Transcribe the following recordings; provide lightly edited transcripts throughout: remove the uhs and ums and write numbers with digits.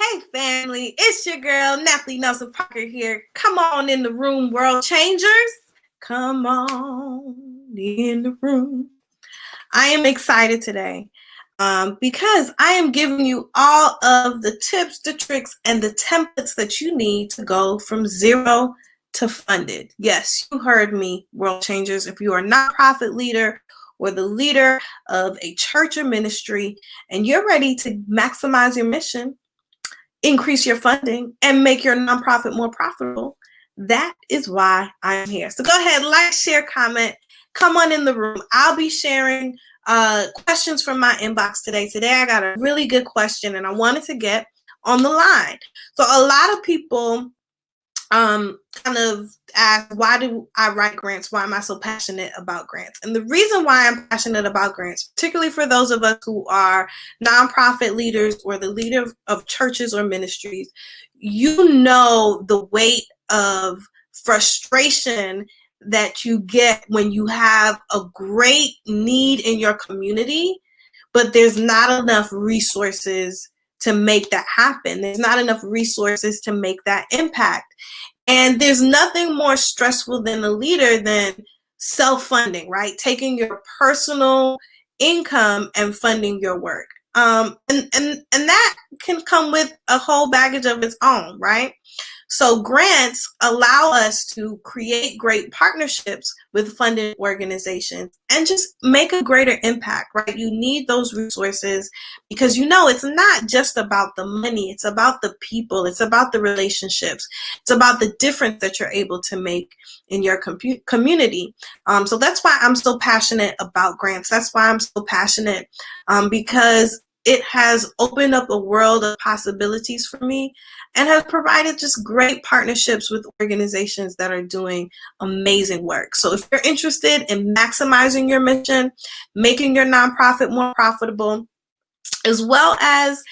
Hey family, it's your girl Nathalie Nelson Parker here. Come on in the room, world changers. Come on in the room. I am excited today because I am giving you all of the tips, the tricks, and the templates that you need to go from zero to funded. Yes, you heard me, world changers. If you are a nonprofit leader or the leader of a church or ministry and you're ready to maximize your mission, increase your funding, and make your nonprofit more profitable, that is why I'm here. So go ahead, like, share, comment, come on in the room. I'll be sharing questions from my inbox today. Today I got a really good question and I wanted to get on the line. So a lot of people kind of ask, why do I write grants? Why am I so passionate about grants? And the reason why I'm passionate about grants, particularly for those of us who are nonprofit leaders or the leader of churches or ministries, you know the weight of frustration that you get when you have a great need in your community, but there's not enough resources to make that happen. There's not enough resources to make that impact. And there's nothing more stressful than a leader than self-funding, right? Taking your personal income and funding your work. And that can come with a whole baggage of its own, right? So grants allow us to create great partnerships with funded organizations and just make a greater impact, right? You need those resources because it's not just about the money, it's about the people, it's about the relationships, it's about the difference that you're able to make in your community. So that's why I'm so passionate about grants. That's why I'm so passionate because it has opened up a world of possibilities for me and has provided just great partnerships with organizations that are doing amazing work. So if you're interested in maximizing your mission, making your nonprofit more profitable, as well as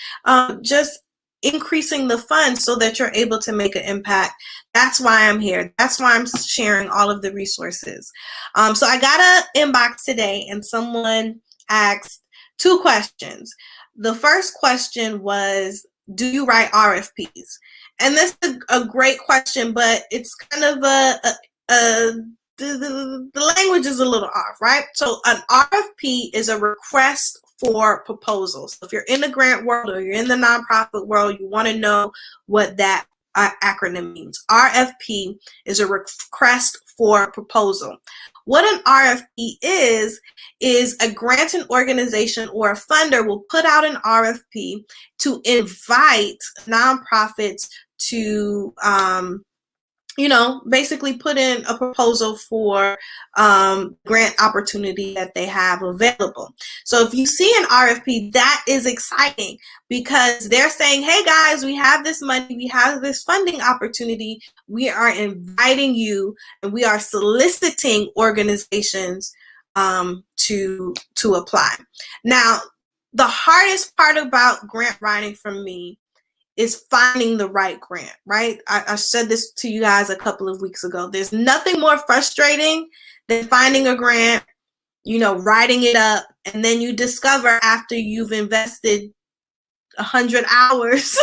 just increasing the funds so that you're able to make an impact, that's why I'm here. That's why I'm sharing all of the resources. So I got an inbox today and someone asked two questions. The first question was, do you write RFPs? And this is a great question, but it's kind of the language is a little off, right? So an RFP is a request for proposals. So if you're in the grant world or you're in the nonprofit world, you want to know what that acronym means. RFP is a request for proposal. What an RFP is a granting organization or a funder will put out an RFP to invite nonprofits to basically put in a proposal for grant opportunity that they have available. So if you see an RFP, that is exciting because they're saying, hey guys, we have this money, we have this funding opportunity, we are inviting you and we are soliciting organizations to apply. Now, the hardest part about grant writing for me is finding the right grant, right? I said this to you guys a couple of weeks ago. There's nothing more frustrating than finding a grant, writing it up, and then you discover after you've invested 100 hours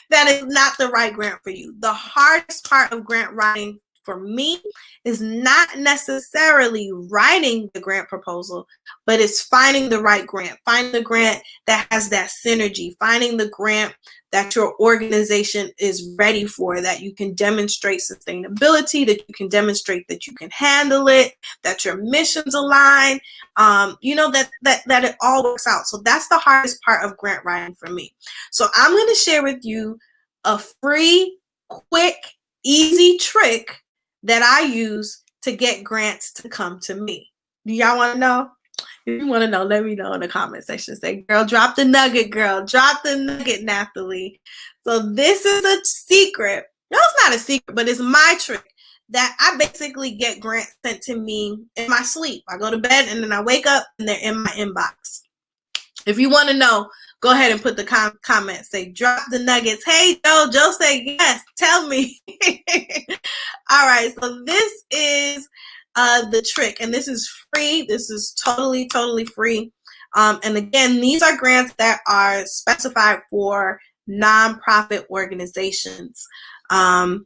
that is not the right grant for you. The hardest part of grant writing for me is not necessarily writing the grant proposal, but it's finding the right grant, finding the grant that has that synergy, finding the grant that your organization is ready for, that you can demonstrate sustainability, that you can demonstrate that you can handle it, that your missions align, that it all works out. So that's the hardest part of grant writing for me. So I'm going to share with you a free, quick, easy trick that I use to get grants to come to me. Do y'all want to know? If you want to know, let me know in the comment section. Say, girl, drop the nugget, girl. Drop the nugget, Nathalie. So this is a secret. No, it's not a secret, but it's my trick that I basically get grants sent to me in my sleep. I go to bed and then I wake up and they're in my inbox. If you want to know, go ahead and put the comment. Say, drop the nuggets. Hey, Joe. Joe said, yes, tell me. All right. So this is the trick. And this is free. This is totally free. And again, these are grants that are specified for nonprofit organizations, and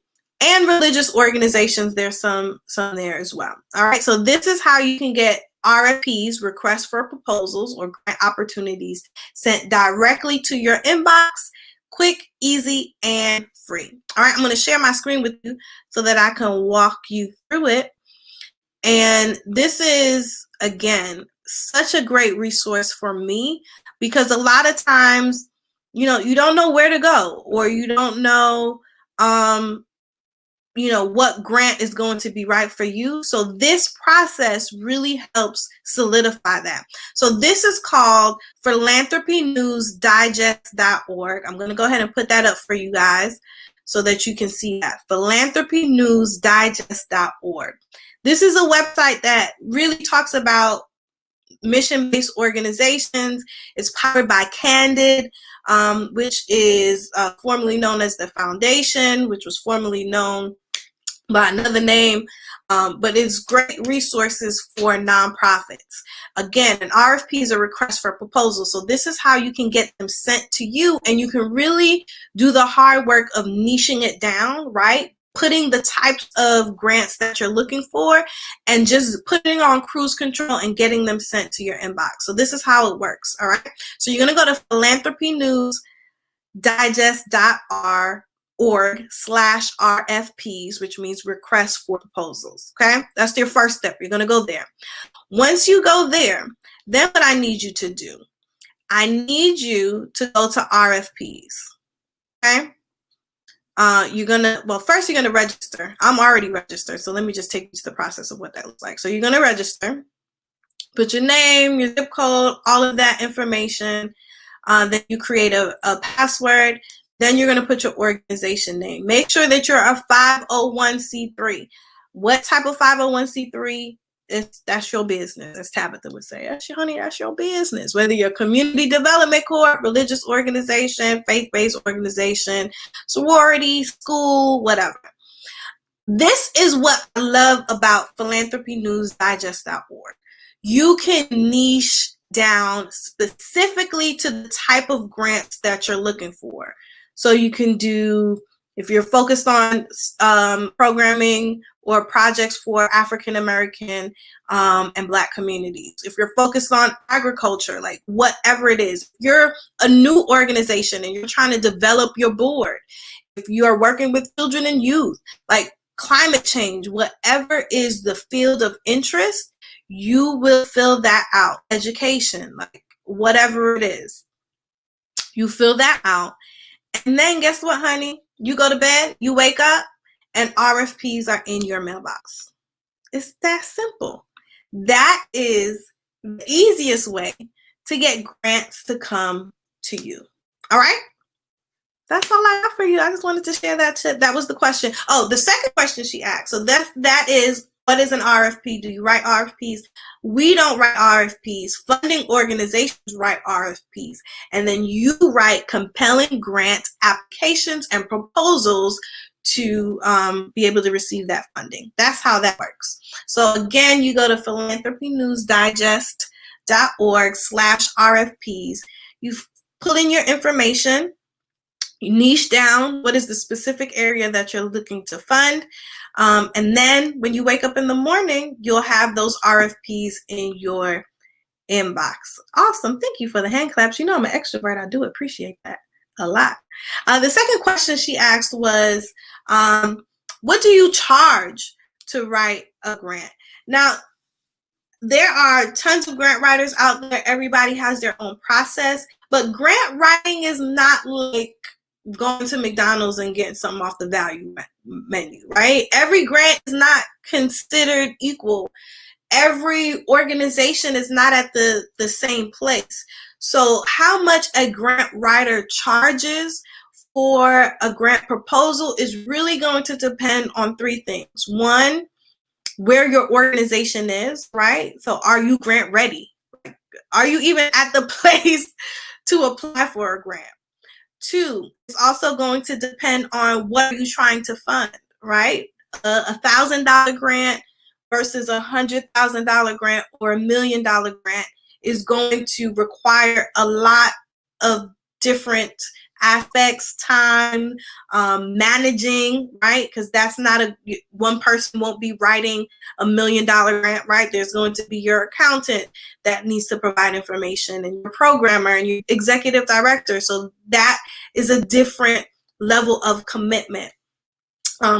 religious organizations. There's some there as well. All right, so this is how you can get RFPs, requests for proposals, or grant opportunities sent directly to your inbox, quick, easy, and free. All right, I'm going to share my screen with you so that I can walk you through it. And this is, again, such a great resource for me, because a lot of times, you don't know where to go, or you don't know, what grant is going to be right for you. So this process really helps solidify that. So this is called philanthropynewsdigest.org. I'm going to go ahead and put that up for you guys so that you can see that. Philanthropynewsdigest.org. This is a website that really talks about mission-based organizations. It's powered by Candid, which is formerly known as the Foundation, which was formerly known by another name, but it's great resources for nonprofits. Again, an RFP is a request for proposal. So this is how you can get them sent to you, and you can really do the hard work of niching it down, right? Putting the types of grants that you're looking for and just putting on cruise control and getting them sent to your inbox. So this is how it works, all right? So you're going to go to philanthropynewsdigest.org/RFPs, which means requests for proposals, okay? That's your first step. You're going to go there. Once you go there, then what I need you to do, I need you to go to RFPs, okay? First you're gonna register. I'm already registered, so let me just take you to the process of what that looks like. So you're gonna register, put your name, your zip code, all of that information. Then you create a password. Then you're gonna put your organization name. Make sure that you're a 501c3. What type of 501c3? That's your business, as Tabitha would say. That's your business. Whether you're a community development corp, religious organization, faith-based organization, sorority, school, whatever. This is what I love about philanthropynewsdigest.org. You can niche down specifically to the type of grants that you're looking for. So you can do, if you're focused on programming or projects for African American and Black communities, if you're focused on agriculture, like whatever it is, if you're a new organization and you're trying to develop your board, if you are working with children and youth, like climate change, whatever is the field of interest, you will fill that out. Education, like whatever it is, you fill that out. And then guess what, honey? You go to bed, you wake up, and RFPs are in your mailbox. It's that simple. That is the easiest way to get grants to come to you. All right? That's all I have for you. I just wanted to share that tip. That was the question. Oh, the second question she asked. So that is, what is an RFP? Do you write RFPs? We don't write RFPs. Funding organizations write RFPs. And then you write compelling grant applications and proposals to be able to receive that funding. That's how that works. So again, you go to philanthropynewsdigest.org/RFPs. You put in your information. You niche down what is the specific area that you're looking to fund. And then when you wake up in the morning, you'll have those RFPs in your inbox. Awesome. Thank you for the hand claps. You know I'm an extrovert. I do appreciate that a lot. The second question she asked was, what do you charge to write a grant? Now, there are tons of grant writers out there. Everybody has their own process, but grant writing is not like going to McDonald's and getting something off the value menu, right? Every grant is not considered equal. Every organization is not at the same place. So how much a grant writer charges for a grant proposal is really going to depend on three things. One, where your organization is, right? So are you grant ready? Are you even at the place to apply for a grant? Two, it's also going to depend on what are you trying to fund, right? A $1,000 grant versus $100,000 grant or $1 million grant is going to require a lot of different aspects, time, managing, right? Because that's not one person won't be writing $1 million grant, right? There's going to be your accountant that needs to provide information, and your programmer and your executive director. So that is a different level of commitment.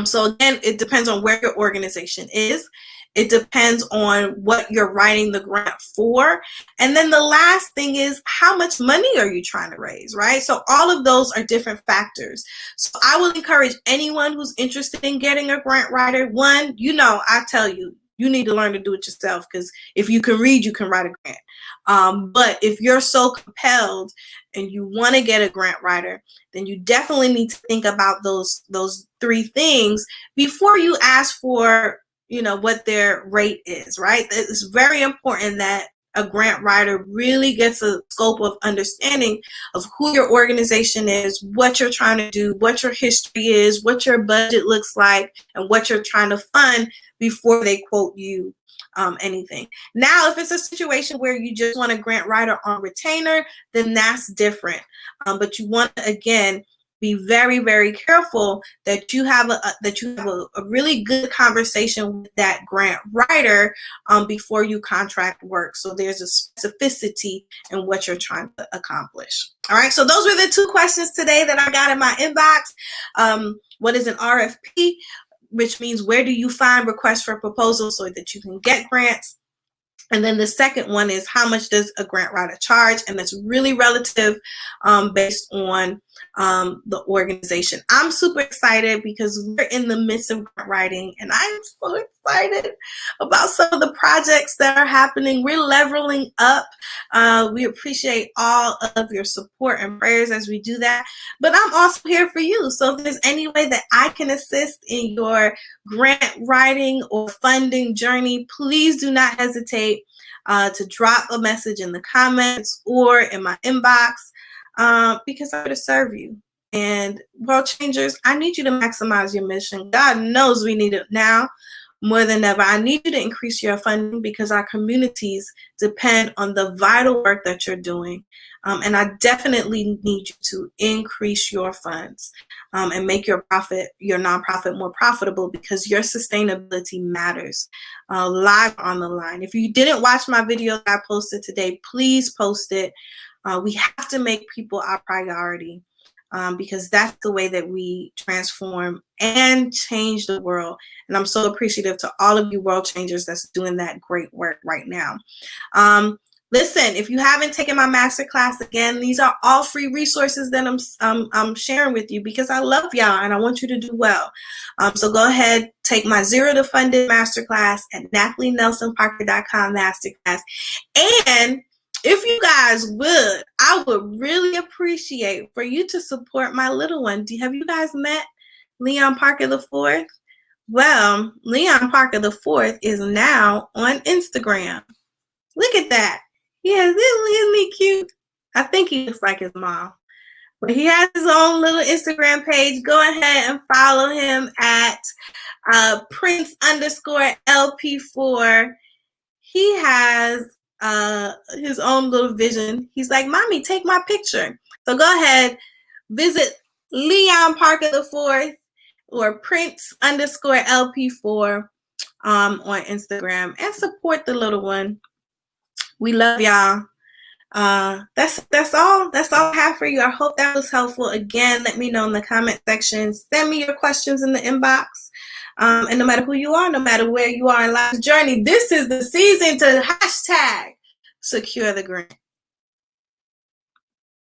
So again, it depends on where your organization is. It depends on what you're writing the grant for. And then the last thing is, how much money are you trying to raise, right? So all of those are different factors. So I will encourage anyone who's interested in getting a grant writer. One, I tell you, you need to learn to do it yourself, because if you can read, you can write a grant. But if you're so compelled and you want to get a grant writer, then you definitely need to think about those 3 things before you ask for, what their rate is, right? It's very important that a grant writer really gets a scope of understanding of who your organization is, what you're trying to do, what your history is, what your budget looks like, and what you're trying to fund before they quote you anything. Now, if it's a situation where you just want a grant writer on retainer, then that's different. But you want to, again, be very, very careful that you have a really good conversation with that grant writer before you contract work. So there's a specificity in what you're trying to accomplish. All right. So those were the 2 questions today that I got in my inbox. What is an RFP? Which means, where do you find requests for proposals so that you can get grants? And then the second one is, how much does a grant writer charge? And that's really relative based on the organization. I'm super excited because we're in the midst of grant writing, and I'm so excited about some of the projects that are happening. We're leveling up. We appreciate all of your support and prayers as we do that. But I'm also here for you. So if there's any way that I can assist in your grant writing or funding journey, please do not hesitate to drop a message in the comments or in my inbox, because I'm here to serve you. And world changers, I need you to maximize your mission. God knows we need it now more than ever. I need you to increase your funding, because our communities depend on the vital work that you're doing. And I definitely need you to increase your funds and make your nonprofit more profitable, because your sustainability matters. Live on the line. If you didn't watch my video that I posted today, please post it. We have to make people our priority, because that's the way that we transform and change the world. And I'm so appreciative to all of you world changers that's doing that great work right now. Listen, if you haven't taken my masterclass, again, these are all free resources that I'm sharing with you, because I love y'all and I want you to do well. So go ahead, take my Zero to Funded masterclass at NathalieNelsonParker.com masterclass. And if you guys would, I would really appreciate for you to support my little one. Have you guys met Leon Parker IV? Well, Leon Parker IV is now on Instagram. Look at that. Yeah, isn't he cute? I think he looks like his mom. But he has his own little Instagram page. Go ahead and follow him at Prince_LP4. He has his own little vision. He's like, Mommy, take my picture. So go ahead, visit Leon Parker IV or Prince_LP4 on Instagram, and support the little one. We love y'all. That's all I have for you. I hope that was helpful. Again, let me know in the comment section. Send me your questions in the inbox. And no matter who you are, no matter where you are in life's journey, this is the season to #secure the grant.